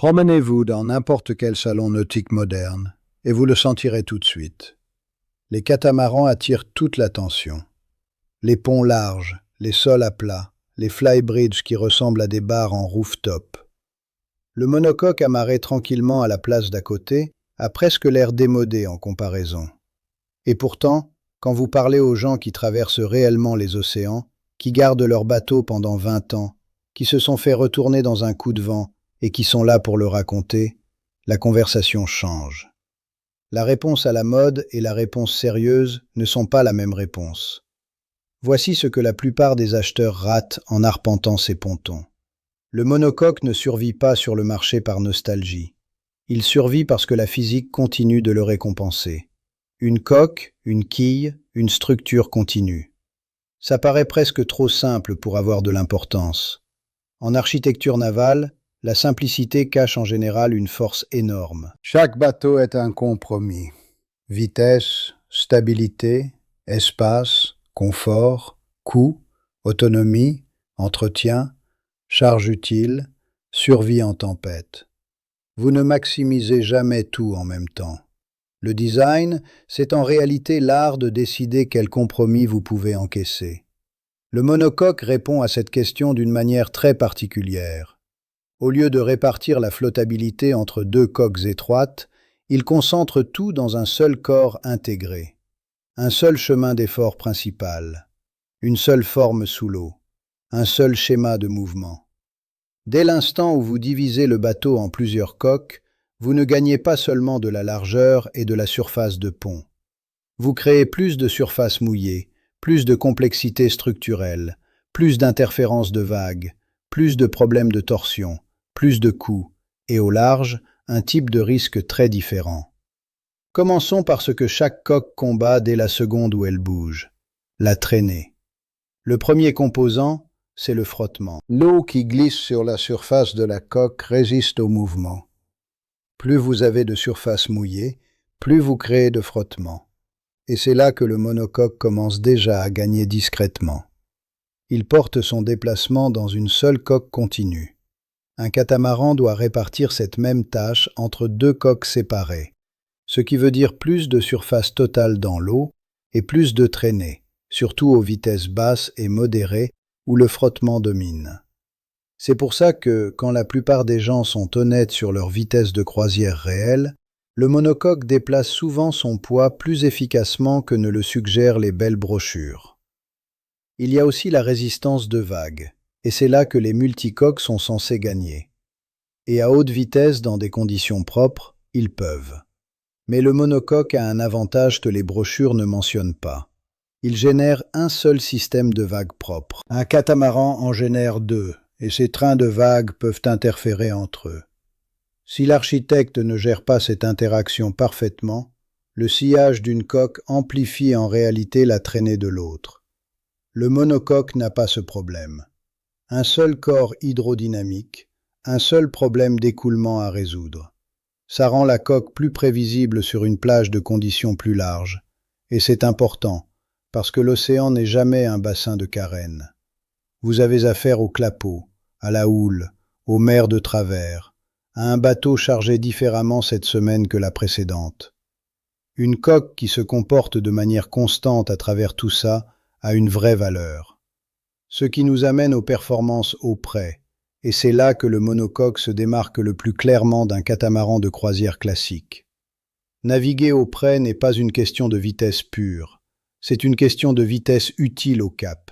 Promenez-vous dans n'importe quel salon nautique moderne et vous le sentirez tout de suite. Les catamarans attirent toute l'attention. Les ponts larges, les sols à plat, les flybridges qui ressemblent à des bars en rooftop. Le monocoque amarré tranquillement à la place d'à côté a presque l'air démodé en comparaison. Et pourtant, quand vous parlez aux gens qui traversent réellement les océans, qui gardent leur bateau pendant 20 ans, qui se sont fait retourner dans un coup de vent et qui sont là pour le raconter, la conversation change. La réponse à la mode et la réponse sérieuse ne sont pas la même réponse. Voici ce que la plupart des acheteurs ratent en arpentant ces pontons. Le monocoque ne survit pas sur le marché par nostalgie. Il survit parce que la physique continue de le récompenser. Une coque, une quille, une structure continue. Ça paraît presque trop simple pour avoir de l'importance. En architecture navale, la simplicité cache en général une force énorme. Chaque bateau est un compromis. Vitesse, stabilité, espace, confort, coût, autonomie, entretien, charge utile, survie en tempête. Vous ne maximisez jamais tout en même temps. Le design, c'est en réalité l'art de décider quel compromis vous pouvez encaisser. Le monocoque répond à cette question d'une manière très particulière. Au lieu de répartir la flottabilité entre deux coques étroites, il concentre tout dans un seul corps intégré. Un seul chemin d'effort principal, une seule forme sous l'eau, un seul schéma de mouvement. Dès l'instant où vous divisez le bateau en plusieurs coques, vous ne gagnez pas seulement de la largeur et de la surface de pont. Vous créez plus de surface mouillée, plus de complexité structurelle, plus d'interférences de vagues, plus de problèmes de torsion, plus de coups, et au large, un type de risque très différent. Commençons par ce que chaque coque combat dès la seconde où elle bouge, la traînée. Le premier composant, c'est le frottement. L'eau qui glisse sur la surface de la coque résiste au mouvement. Plus vous avez de surface mouillée, plus vous créez de frottement. Et c'est là que le monocoque commence déjà à gagner discrètement. Il porte son déplacement dans une seule coque continue. Un catamaran doit répartir cette même tâche entre deux coques séparées, ce qui veut dire plus de surface totale dans l'eau et plus de traînée, surtout aux vitesses basses et modérées où le frottement domine. C'est pour ça que, quand la plupart des gens sont honnêtes sur leur vitesse de croisière réelle, le monocoque déplace souvent son poids plus efficacement que ne le suggèrent les belles brochures. Il y a aussi la résistance de vagues. Et c'est là que les multicoques sont censés gagner. Et à haute vitesse, dans des conditions propres, ils peuvent. Mais le monocoque a un avantage que les brochures ne mentionnent pas. Il génère un seul système de vagues propres. Un catamaran en génère deux, et ces trains de vagues peuvent interférer entre eux. Si l'architecte ne gère pas cette interaction parfaitement, le sillage d'une coque amplifie en réalité la traînée de l'autre. Le monocoque n'a pas ce problème. Un seul corps hydrodynamique, un seul problème d'écoulement à résoudre. Ça rend la coque plus prévisible sur une plage de conditions plus larges. Et c'est important, parce que l'océan n'est jamais un bassin de carène. Vous avez affaire au clapot, à la houle, aux mers de travers, à un bateau chargé différemment cette semaine que la précédente. Une coque qui se comporte de manière constante à travers tout ça a une vraie valeur. Ce qui nous amène aux performances au près, et c'est là que le monocoque se démarque le plus clairement d'un catamaran de croisière classique. Naviguer au près n'est pas une question de vitesse pure, c'est une question de vitesse utile au cap.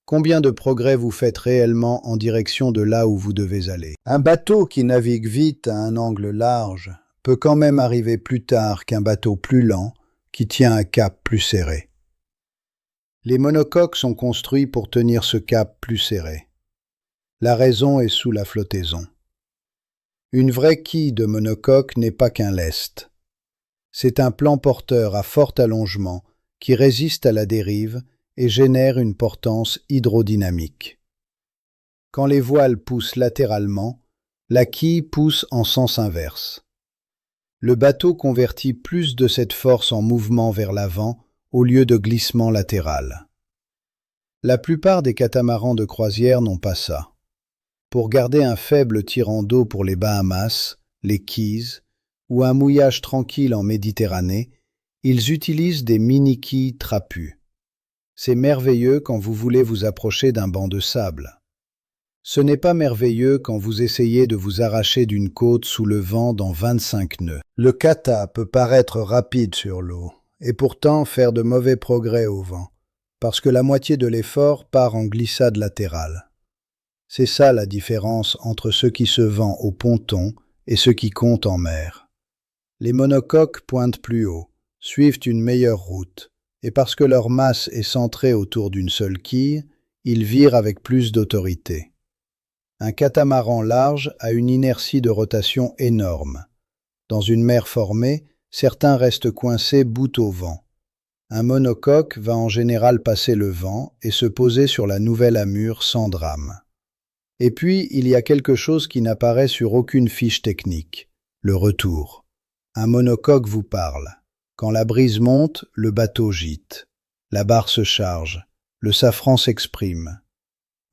Combien de progrès vous faites réellement en direction de là où vous devez aller? Un bateau qui navigue vite à un angle large peut quand même arriver plus tard qu'un bateau plus lent qui tient un cap plus serré. Les monocoques sont construits pour tenir ce cap plus serré. La raison est sous la flottaison. Une vraie quille de monocoque n'est pas qu'un lest. C'est un plan porteur à fort allongement qui résiste à la dérive et génère une portance hydrodynamique. Quand les voiles poussent latéralement, la quille pousse en sens inverse. Le bateau convertit plus de cette force en mouvement vers l'avant au lieu de glissement latéral. La plupart des catamarans de croisière n'ont pas ça. Pour garder un faible tirant d'eau pour les Bahamas, les Keys, ou un mouillage tranquille en Méditerranée, ils utilisent des mini-quilles trapues. C'est merveilleux quand vous voulez vous approcher d'un banc de sable. Ce n'est pas merveilleux quand vous essayez de vous arracher d'une côte sous le vent dans 25 nœuds. Le kata peut paraître rapide sur l'eau, et pourtant faire de mauvais progrès au vent, parce que la moitié de l'effort part en glissade latérale. C'est ça la différence entre ce qui se vend au ponton et ce qui compte en mer. Les monocoques pointent plus haut, suivent une meilleure route, et parce que leur masse est centrée autour d'une seule quille, ils virent avec plus d'autorité. Un catamaran large a une inertie de rotation énorme. Dans une mer formée, certains restent coincés bout au vent. Un monocoque va en général passer le vent et se poser sur la nouvelle amure sans drame. Et puis, il y a quelque chose qui n'apparaît sur aucune fiche technique, le retour. Un monocoque vous parle. Quand la brise monte, le bateau gîte. La barre se charge. Le safran s'exprime.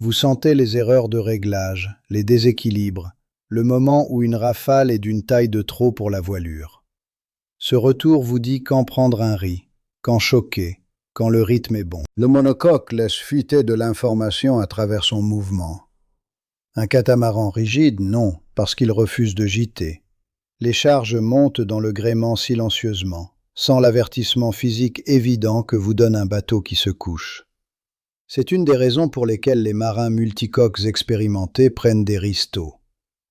Vous sentez les erreurs de réglage, les déséquilibres, le moment où une rafale est d'une taille de trop pour la voilure. Ce retour vous dit quand prendre un riz, quand choquer, quand le rythme est bon. Le monocoque laisse fuiter de l'information à travers son mouvement. Un catamaran rigide, non, parce qu'il refuse de gîter. Les charges montent dans le gréement silencieusement, sans l'avertissement physique évident que vous donne un bateau qui se couche. C'est une des raisons pour lesquelles les marins multicoques expérimentés prennent des ristos.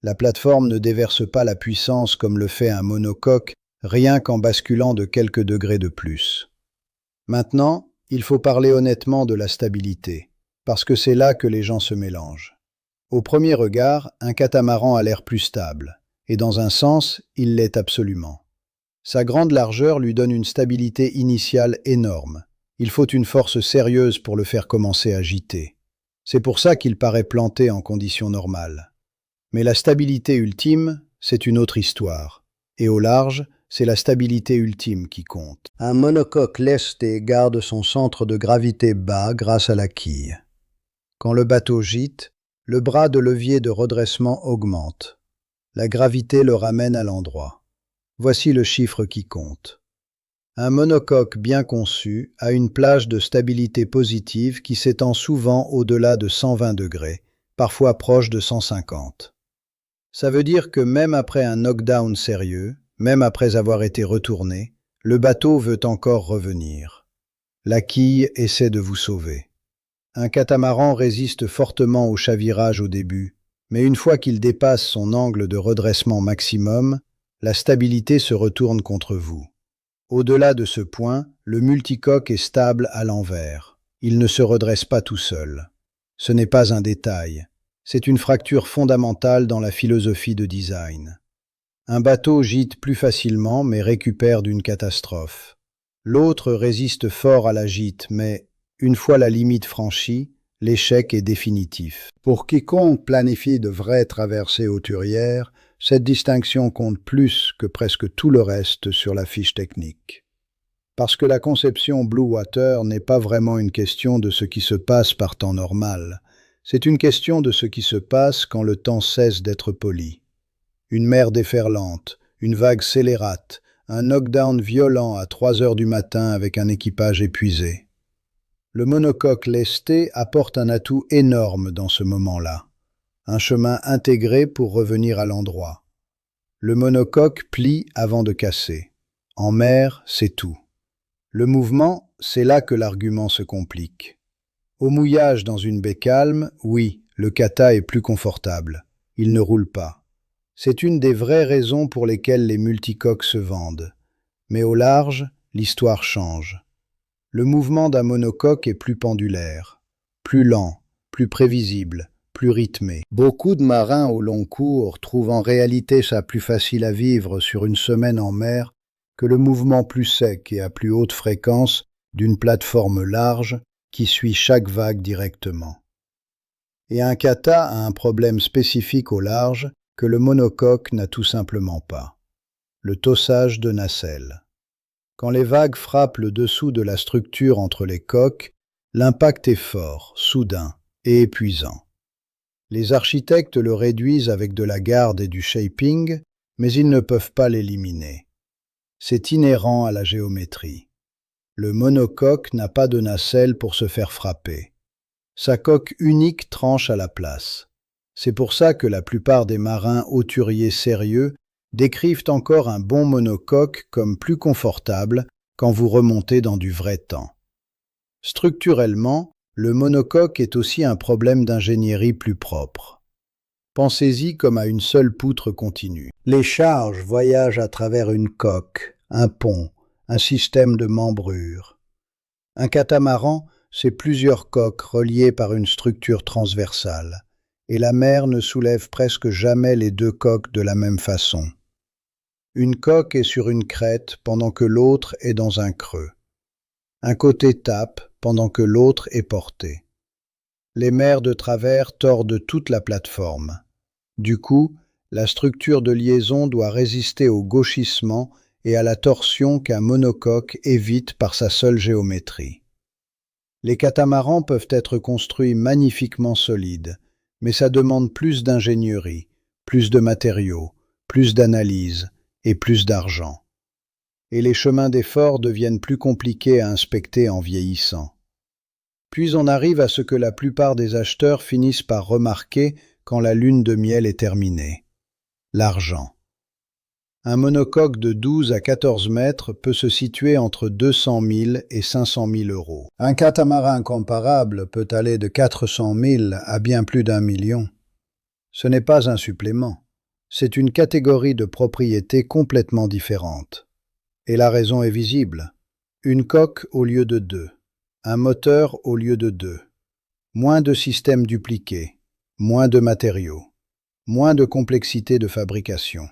La plateforme ne déverse pas la puissance comme le fait un monocoque, rien qu'en basculant de quelques degrés de plus. Maintenant, il faut parler honnêtement de la stabilité, parce que c'est là que les gens se mélangent. Au premier regard, un catamaran a l'air plus stable, et dans un sens, il l'est absolument. Sa grande largeur lui donne une stabilité initiale énorme. Il faut une force sérieuse pour le faire commencer à gîter. C'est pour ça qu'il paraît planté en conditions normales. Mais la stabilité ultime, c'est une autre histoire. Et au large, c'est la stabilité ultime qui compte. Un monocoque lesté garde son centre de gravité bas grâce à la quille. Quand le bateau gîte, le bras de levier de redressement augmente. La gravité le ramène à l'endroit. Voici le chiffre qui compte. Un monocoque bien conçu a une plage de stabilité positive qui s'étend souvent au-delà de 120 degrés, parfois proche de 150. Ça veut dire que même après un knockdown sérieux, même après avoir été retourné, le bateau veut encore revenir. La quille essaie de vous sauver. Un catamaran résiste fortement au chavirage au début, mais une fois qu'il dépasse son angle de redressement maximum, la stabilité se retourne contre vous. Au-delà de ce point, le multicoque est stable à l'envers. Il ne se redresse pas tout seul. Ce n'est pas un détail. C'est une fracture fondamentale dans la philosophie de design. Un bateau gîte plus facilement mais récupère d'une catastrophe. L'autre résiste fort à la gîte, mais une fois la limite franchie, l'échec est définitif. Pour quiconque planifie de vraies traversées hauturières, cette distinction compte plus que presque tout le reste sur la fiche technique. Parce que la conception Blue Water n'est pas vraiment une question de ce qui se passe par temps normal, c'est une question de ce qui se passe quand le temps cesse d'être poli. Une mer déferlante, une vague scélérate, un knockdown violent à 3 heures du matin avec un équipage épuisé. Le monocoque lesté apporte un atout énorme dans ce moment-là. Un chemin intégré pour revenir à l'endroit. Le monocoque plie avant de casser. En mer, c'est tout. Le mouvement, c'est là que l'argument se complique. Au mouillage dans une baie calme, oui, le kata est plus confortable. Il ne roule pas. C'est une des vraies raisons pour lesquelles les multicoques se vendent. Mais au large, l'histoire change. Le mouvement d'un monocoque est plus pendulaire, plus lent, plus prévisible, plus rythmé. Beaucoup de marins au long cours trouvent en réalité ça plus facile à vivre sur une semaine en mer que le mouvement plus sec et à plus haute fréquence d'une plateforme large qui suit chaque vague directement. Et un kata a un problème spécifique au large que le monocoque n'a tout simplement pas. Le tossage de nacelle. Quand les vagues frappent le dessous de la structure entre les coques, l'impact est fort, soudain et épuisant. Les architectes le réduisent avec de la garde et du shaping, mais ils ne peuvent pas l'éliminer. C'est inhérent à la géométrie. Le monocoque n'a pas de nacelle pour se faire frapper. Sa coque unique tranche à la place. C'est pour ça que la plupart des marins hauturiers sérieux décrivent encore un bon monocoque comme plus confortable quand vous remontez dans du vrai temps. Structurellement, le monocoque est aussi un problème d'ingénierie plus propre. Pensez-y comme à une seule poutre continue. Les charges voyagent à travers une coque, un pont, un système de membrure. Un catamaran, c'est plusieurs coques reliées par une structure transversale, et la mer ne soulève presque jamais les deux coques de la même façon. Une coque est sur une crête pendant que l'autre est dans un creux. Un côté tape pendant que l'autre est porté. Les mers de travers tordent toute la plateforme. Du coup, la structure de liaison doit résister au gauchissement et à la torsion qu'un monocoque évite par sa seule géométrie. Les catamarans peuvent être construits magnifiquement solides, mais ça demande plus d'ingénierie, plus de matériaux, plus d'analyse et plus d'argent. Et les chemins d'effort deviennent plus compliqués à inspecter en vieillissant. Puis on arrive à ce que la plupart des acheteurs finissent par remarquer quand la lune de miel est terminée. L'argent. Un monocoque de 12 à 14 mètres peut se situer entre 200 000 et 500 000 euros. Un catamaran comparable peut aller de 400 000 à bien plus d'1 million. Ce n'est pas un supplément. C'est une catégorie de propriété complètement différente. Et la raison est visible. Une coque au lieu de 2. Un moteur au lieu de 2. Moins de systèmes dupliqués. Moins de matériaux. Moins de complexité de fabrication.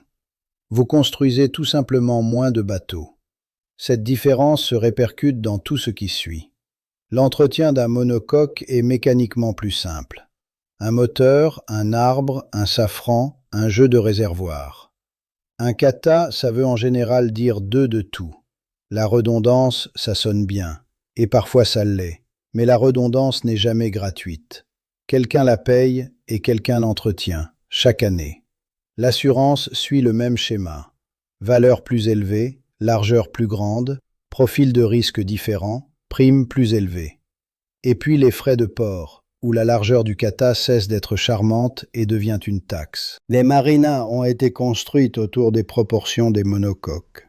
Vous construisez tout simplement moins de bateaux. Cette différence se répercute dans tout ce qui suit. L'entretien d'un monocoque est mécaniquement plus simple. Un moteur, un arbre, un safran, un jeu de réservoir. Un kata, ça veut en général dire 2 de tout. La redondance, ça sonne bien, et parfois ça l'est, mais la redondance n'est jamais gratuite. Quelqu'un la paye et quelqu'un l'entretient, chaque année. L'assurance suit le même schéma. Valeur plus élevée, largeur plus grande, profil de risque différent, prime plus élevée. Et puis les frais de port, où la largeur du kata cesse d'être charmante et devient une taxe. Les marinas ont été construites autour des proportions des monocoques.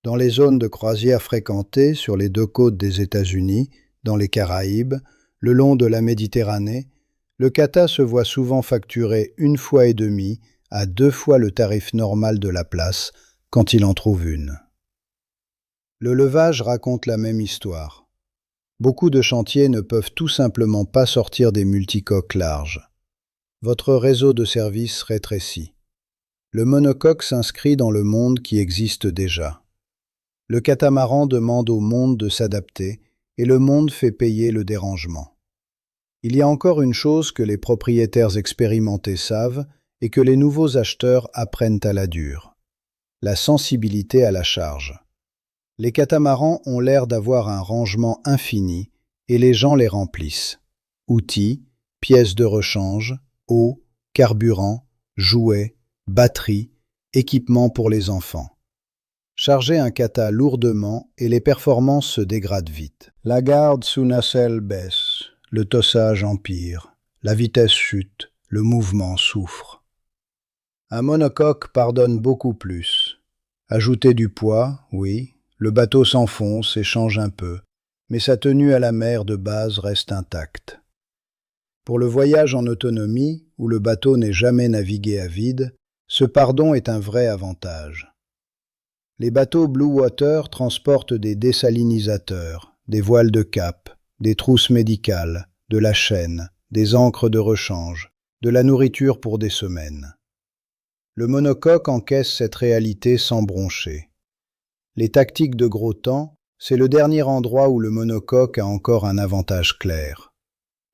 Dans les zones de croisière fréquentées sur les deux côtes des États-Unis, dans les Caraïbes, le long de la Méditerranée, le kata se voit souvent facturé 1,5 fois à 2 fois le tarif normal de la place quand il en trouve une. Le levage raconte la même histoire. Beaucoup de chantiers ne peuvent tout simplement pas sortir des multicoques larges. Votre réseau de services rétrécit. Le monocoque s'inscrit dans le monde qui existe déjà. Le catamaran demande au monde de s'adapter et le monde fait payer le dérangement. Il y a encore une chose que les propriétaires expérimentés savent et que les nouveaux acheteurs apprennent à la dure. La sensibilité à la charge. Les catamarans ont l'air d'avoir un rangement infini et les gens les remplissent. Outils, pièces de rechange, eau, carburant, jouets, batteries, équipements pour les enfants. Chargez un kata lourdement et les performances se dégradent vite. La garde sous nacelle baisse, le tossage empire, la vitesse chute, le mouvement souffre. Un monocoque pardonne beaucoup plus. Ajoutez du poids, oui, le bateau s'enfonce et change un peu, mais sa tenue à la mer de base reste intacte. Pour le voyage en autonomie, où le bateau n'est jamais navigué à vide, ce pardon est un vrai avantage. Les bateaux Blue Water transportent des désalinisateurs, des voiles de cap, des trousses médicales, de la chaîne, des ancres de rechange, de la nourriture pour des semaines. Le monocoque encaisse cette réalité sans broncher. Les tactiques de gros temps, c'est le dernier endroit où le monocoque a encore un avantage clair.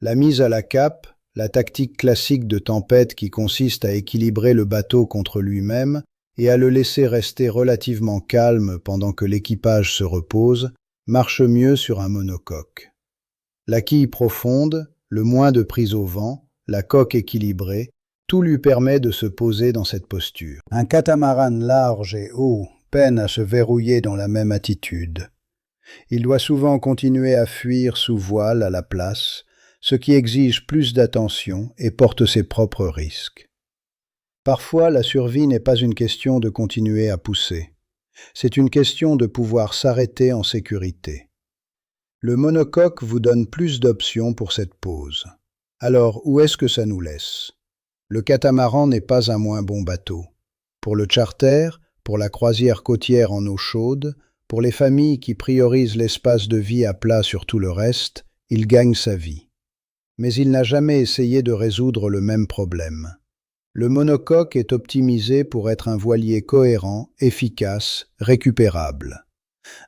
La mise à la cape, la tactique classique de tempête qui consiste à équilibrer le bateau contre lui-même et à le laisser rester relativement calme pendant que l'équipage se repose, marche mieux sur un monocoque. La quille profonde, le moins de prise au vent, la coque équilibrée, tout lui permet de se poser dans cette posture. Un catamaran large et haut peine à se verrouiller dans la même attitude. Il doit souvent continuer à fuir sous voile à la place, ce qui exige plus d'attention et porte ses propres risques. Parfois, la survie n'est pas une question de continuer à pousser. C'est une question de pouvoir s'arrêter en sécurité. Le monocoque vous donne plus d'options pour cette pause. Alors, où est-ce que ça nous laisse? Le catamaran n'est pas un moins bon bateau. Pour le charter, pour la croisière côtière en eau chaude, pour les familles qui priorisent l'espace de vie à plat sur tout le reste, il gagne sa vie. Mais il n'a jamais essayé de résoudre le même problème. Le monocoque est optimisé pour être un voilier cohérent, efficace, récupérable.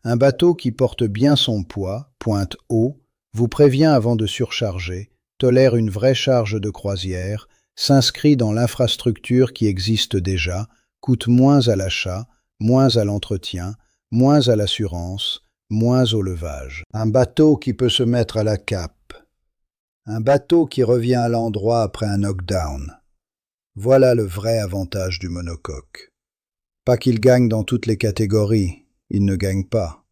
Un bateau qui porte bien son poids, pointe haut, vous prévient avant de surcharger, tolère une vraie charge de croisière, s'inscrit dans l'infrastructure qui existe déjà, coûte moins à l'achat, moins à l'entretien, moins à l'assurance, moins au levage. Un bateau qui peut se mettre à la cape. Un bateau qui revient à l'endroit après un knockdown. Voilà le vrai avantage du monocoque. Pas qu'il gagne dans toutes les catégories, il ne gagne pas.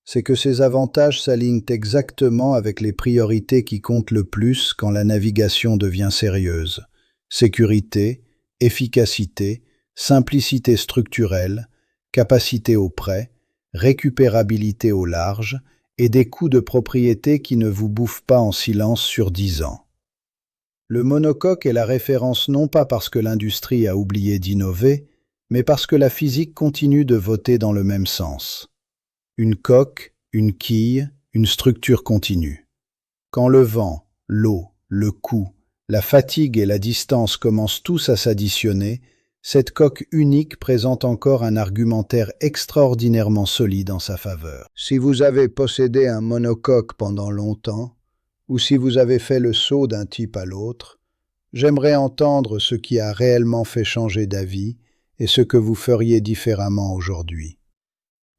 C'est que ces avantages s'alignent exactement avec les priorités qui comptent le plus quand la navigation devient sérieuse. Sécurité, efficacité, simplicité structurelle, capacité au prêt, récupérabilité au large et des coûts de propriété qui ne vous bouffent pas en silence sur 10 ans. Le monocoque est la référence non pas parce que l'industrie a oublié d'innover, mais parce que la physique continue de voter dans le même sens. Une coque, une quille, une structure continue. Quand le vent, l'eau, le coût, la fatigue et la distance commencent tous à s'additionner, cette coque unique présente encore un argumentaire extraordinairement solide en sa faveur. Si vous avez possédé un monocoque pendant longtemps, ou si vous avez fait le saut d'un type à l'autre, j'aimerais entendre ce qui a réellement fait changer d'avis et ce que vous feriez différemment aujourd'hui.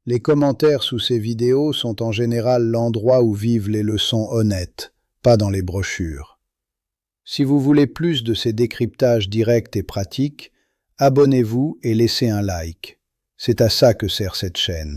Les commentaires sous ces vidéos sont en général l'endroit où vivent les leçons honnêtes, pas dans les brochures. Si vous voulez plus de ces décryptages directs et pratiques, abonnez-vous et laissez un like. C'est à ça que sert cette chaîne.